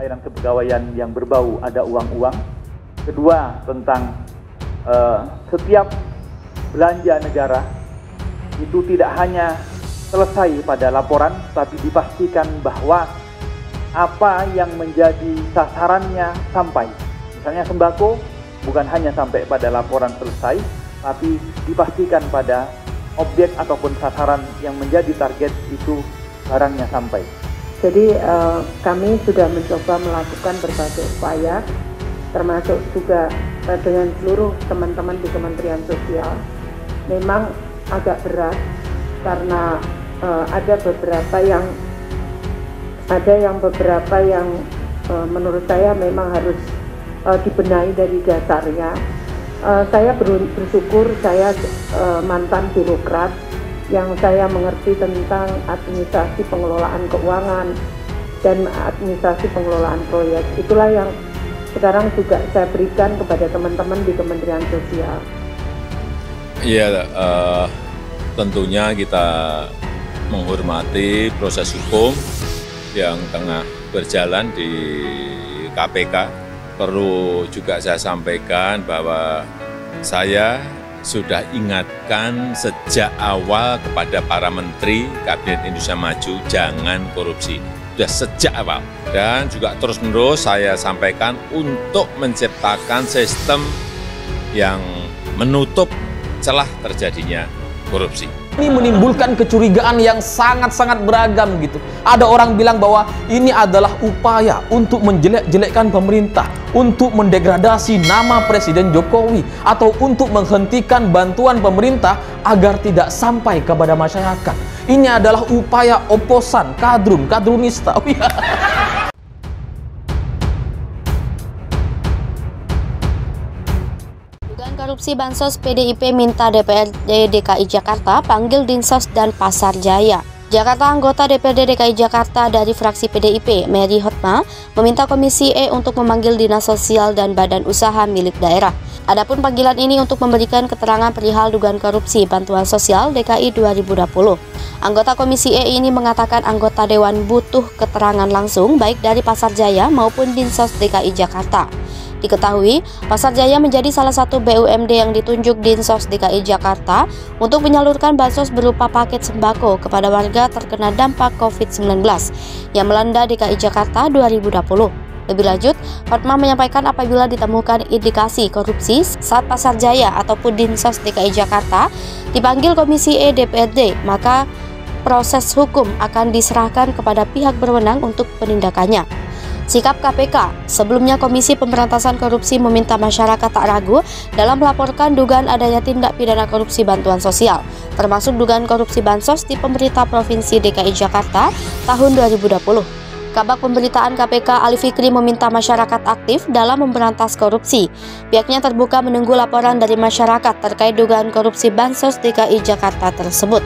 layanan kepegawaian yang berbau ada uang-uang. Kedua, tentang setiap belanja negara itu tidak hanya selesai pada laporan, tapi dipastikan bahwa apa yang menjadi sasarannya sampai. Misalnya sembako bukan hanya sampai pada laporan selesai, tapi dipastikan pada objek ataupun sasaran yang menjadi target itu barangnya sampai. Jadi kami sudah mencoba melakukan berbagai upaya, termasuk juga dengan seluruh teman-teman di Kementerian Sosial. Memang agak berat karena ada beberapa yang menurut saya memang harus dibenahi dari dasarnya. Saya bersyukur saya mantan birokrat yang saya mengerti tentang administrasi pengelolaan keuangan dan administrasi pengelolaan proyek. Itulah yang sekarang juga saya berikan kepada teman-teman di Kementerian Sosial. Iya, tentunya kita menghormati proses hukum yang tengah berjalan di KPK. Perlu juga saya sampaikan bahwa saya sudah ingatkan sejak awal kepada para menteri Kabinet Indonesia Maju, jangan korupsi. Sudah sejak awal. Dan juga terus-menerus saya sampaikan untuk menciptakan sistem yang menutup celah terjadinya korupsi. Ini menimbulkan kecurigaan yang sangat-sangat beragam gitu. Ada orang bilang bahwa ini adalah upaya untuk menjelek-jelekkan pemerintah, untuk mendegradasi nama Presiden Jokowi, atau untuk menghentikan bantuan pemerintah agar tidak sampai kepada masyarakat. Ini adalah upaya oposan, kadrunista. Korupsi Bansos, PDIP minta DPRD DKI Jakarta panggil Dinsos dan Pasar Jaya. Jakarta, anggota DPRD DKI Jakarta dari fraksi PDIP, Mary Hotma, meminta Komisi E untuk memanggil Dinas Sosial dan Badan Usaha milik daerah. Adapun panggilan ini untuk memberikan keterangan perihal dugaan korupsi bantuan sosial DKI 2020. Anggota Komisi E ini mengatakan anggota Dewan butuh keterangan langsung baik dari Pasar Jaya maupun Dinsos DKI Jakarta. Diketahui, Pasar Jaya menjadi salah satu BUMD yang ditunjuk Dinsos DKI Jakarta untuk menyalurkan bansos berupa paket sembako kepada warga terkena dampak COVID-19 yang melanda DKI Jakarta 2020. Lebih lanjut, Hotma menyampaikan apabila ditemukan indikasi korupsi saat Pasar Jaya ataupun Dinsos DKI Jakarta dipanggil Komisi E DPRD, maka proses hukum akan diserahkan kepada pihak berwenang untuk penindakannya. Sikap KPK, sebelumnya Komisi Pemberantasan Korupsi meminta masyarakat tak ragu dalam melaporkan dugaan adanya tindak pidana korupsi bantuan sosial, termasuk dugaan korupsi bansos di pemerintah Provinsi DKI Jakarta tahun 2020. Kabak Pemberitaan KPK Ali Fikri meminta masyarakat aktif dalam memberantas korupsi. Pihaknya terbuka menunggu laporan dari masyarakat terkait dugaan korupsi Bansos DKI Jakarta tersebut.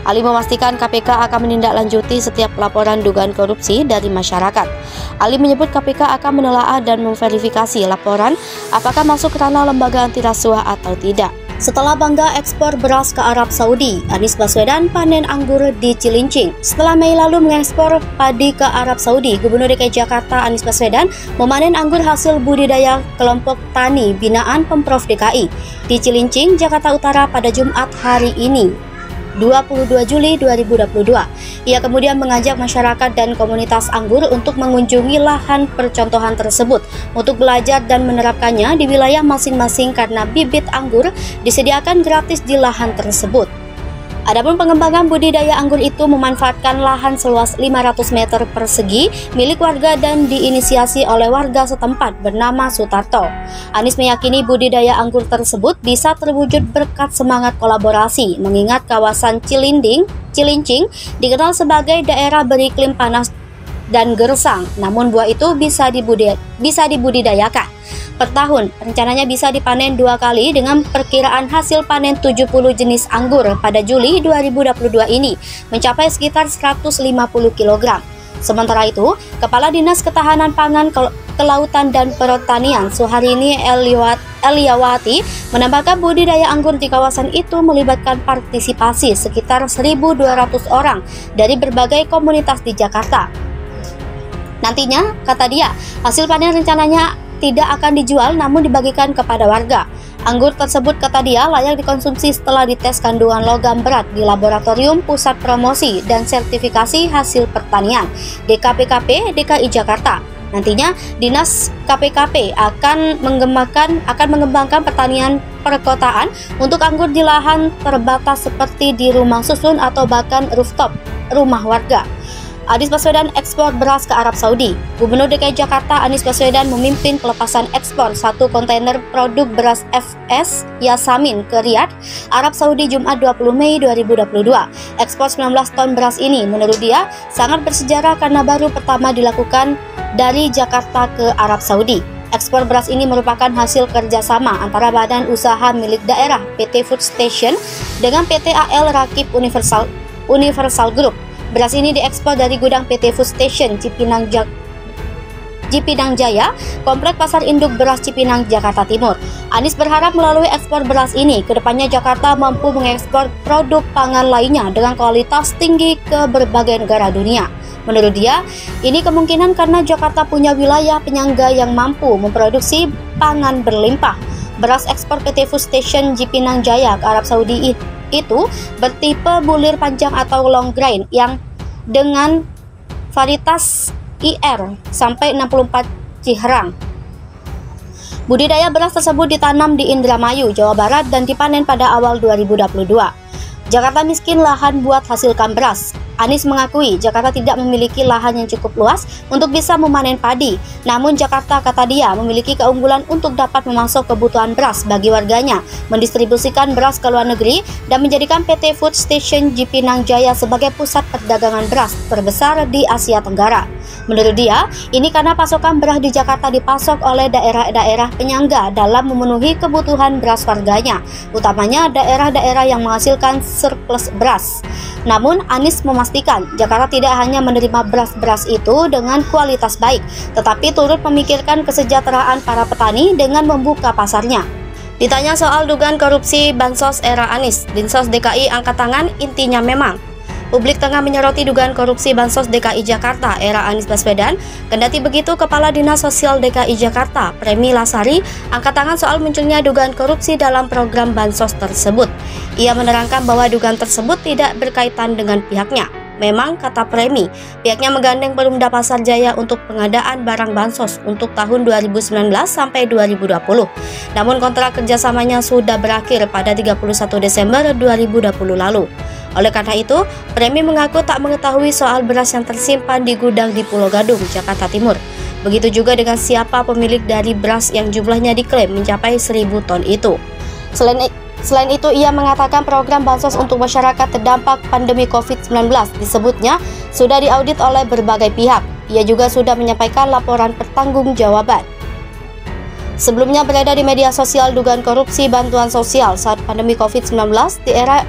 Ali memastikan KPK akan menindaklanjuti setiap laporan dugaan korupsi dari masyarakat. Ali menyebut KPK akan menelaah dan memverifikasi laporan apakah masuk ranah lembaga anti rasuah atau tidak. Setelah bangga ekspor beras ke Arab Saudi, Anies Baswedan panen anggur di Cilincing. Setelah Mei lalu mengekspor padi ke Arab Saudi, Gubernur DKI Jakarta Anies Baswedan memanen anggur hasil budidaya kelompok tani binaan Pemprov DKI di Cilincing, Jakarta Utara pada Jumat hari ini, 22 Juli 2022. Ia kemudian mengajak masyarakat dan komunitas anggur untuk mengunjungi lahan percontohan tersebut untuk belajar dan menerapkannya di wilayah masing-masing karena bibit anggur disediakan gratis di lahan tersebut. Adapun pengembangan budidaya anggur itu memanfaatkan lahan seluas 500 meter persegi milik warga dan diinisiasi oleh warga setempat bernama Sutarto. Anies meyakini budidaya anggur tersebut bisa terwujud berkat semangat kolaborasi, mengingat kawasan Cilincing dikenal sebagai daerah beriklim panas dan gersang, namun buah itu bisa dibudidayakan. Per tahun, rencananya bisa dipanen 2 kali dengan perkiraan hasil panen 70 jenis anggur pada Juli 2022 ini mencapai sekitar 150 kg. Sementara itu, Kepala Dinas Ketahanan Pangan, Kelautan dan Pertanian Suharini Eliawati menambahkan budidaya anggur di kawasan itu melibatkan partisipasi sekitar 1.200 orang dari berbagai komunitas di Jakarta. Nantinya, kata dia, hasil panen rencananya tidak akan dijual namun dibagikan kepada warga. Anggur tersebut, kata dia, layak dikonsumsi setelah dites kandungan logam berat di Laboratorium Pusat Promosi dan Sertifikasi Hasil Pertanian DKPKP DKI Jakarta. Nantinya, Dinas KPKP akan mengembangkan pertanian perkotaan untuk anggur di lahan terbatas seperti di rumah susun atau bahkan rooftop rumah warga. Anies Baswedan ekspor beras ke Arab Saudi. Gubernur DKI Jakarta Anies Baswedan memimpin pelepasan ekspor 1 kontainer produk beras FS Yasamin ke Riyadh, Arab Saudi Jumat 20 Mei 2022. Ekspor 19 ton beras ini menurut dia sangat bersejarah karena baru pertama dilakukan dari Jakarta ke Arab Saudi. Ekspor beras ini merupakan hasil kerjasama antara badan usaha milik daerah PT Food Station dengan PT AL Rakib Universal Group. Beras ini diekspor dari gudang PT Food Station Cipinang Jaya, Komplek Pasar Induk Beras Cipinang, Jakarta Timur. Anies berharap melalui ekspor beras ini, kedepannya Jakarta mampu mengekspor produk pangan lainnya dengan kualitas tinggi ke berbagai negara dunia. Menurut dia, ini kemungkinan karena Jakarta punya wilayah penyangga yang mampu memproduksi pangan berlimpah. Beras ekspor PT Food Station Cipinang Jaya ke Arab Saudi itu bertipe bulir panjang atau long grain yang dengan varietas IR sampai 64 Ciherang. Budidaya beras tersebut ditanam di Indramayu, Jawa Barat dan dipanen pada awal 2022. Jakarta miskin lahan buat hasilkan beras. Anies mengakui Jakarta tidak memiliki lahan yang cukup luas untuk bisa memanen padi. Namun Jakarta, kata dia, memiliki keunggulan untuk dapat memasok kebutuhan beras bagi warganya, mendistribusikan beras ke luar negeri, dan menjadikan PT Food Station Cipinang Jaya sebagai pusat perdagangan beras terbesar di Asia Tenggara. Menurut dia, ini karena pasokan beras di Jakarta dipasok oleh daerah-daerah penyangga dalam memenuhi kebutuhan beras warganya, utamanya daerah-daerah yang menghasilkan surplus beras. Namun, Anies memastikan Jakarta tidak hanya menerima beras-beras itu dengan kualitas baik, tetapi turut memikirkan kesejahteraan para petani dengan membuka pasarnya. Ditanya soal dugaan korupsi Bansos era Anies, Dinsos DKI angkat tangan, intinya memang. Publik tengah menyoroti dugaan korupsi Bansos DKI Jakarta era Anies Baswedan. Kendati begitu, Kepala Dinas Sosial DKI Jakarta, Premi Lasari, angkat tangan soal munculnya dugaan korupsi dalam program Bansos tersebut. Ia menerangkan bahwa dugaan tersebut tidak berkaitan dengan pihaknya. Memang, kata Premi, pihaknya menggandeng Perumda Pasar Jaya untuk pengadaan barang Bansos untuk tahun 2019 sampai 2020. Namun kontrak kerjasamanya sudah berakhir pada 31 Desember 2020 lalu. Oleh karena itu, Premi mengaku tak mengetahui soal beras yang tersimpan di gudang di Pulau Gadung, Jakarta Timur. Begitu juga dengan siapa pemilik dari beras yang jumlahnya diklaim mencapai 1.000 ton itu. Selain itu, ia mengatakan program Bansos untuk masyarakat terdampak pandemi COVID-19 disebutnya sudah diaudit oleh berbagai pihak. Ia juga sudah menyampaikan laporan pertanggungjawaban. Sebelumnya berada di media sosial dugaan korupsi bantuan sosial saat pandemi COVID-19 di era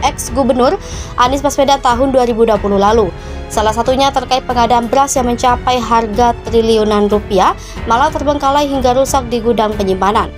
ex-gubernur Anies Baswedan tahun 2020 lalu. Salah satunya terkait pengadaan beras yang mencapai harga triliunan rupiah, malah terbengkalai hingga rusak di gudang penyimpanan.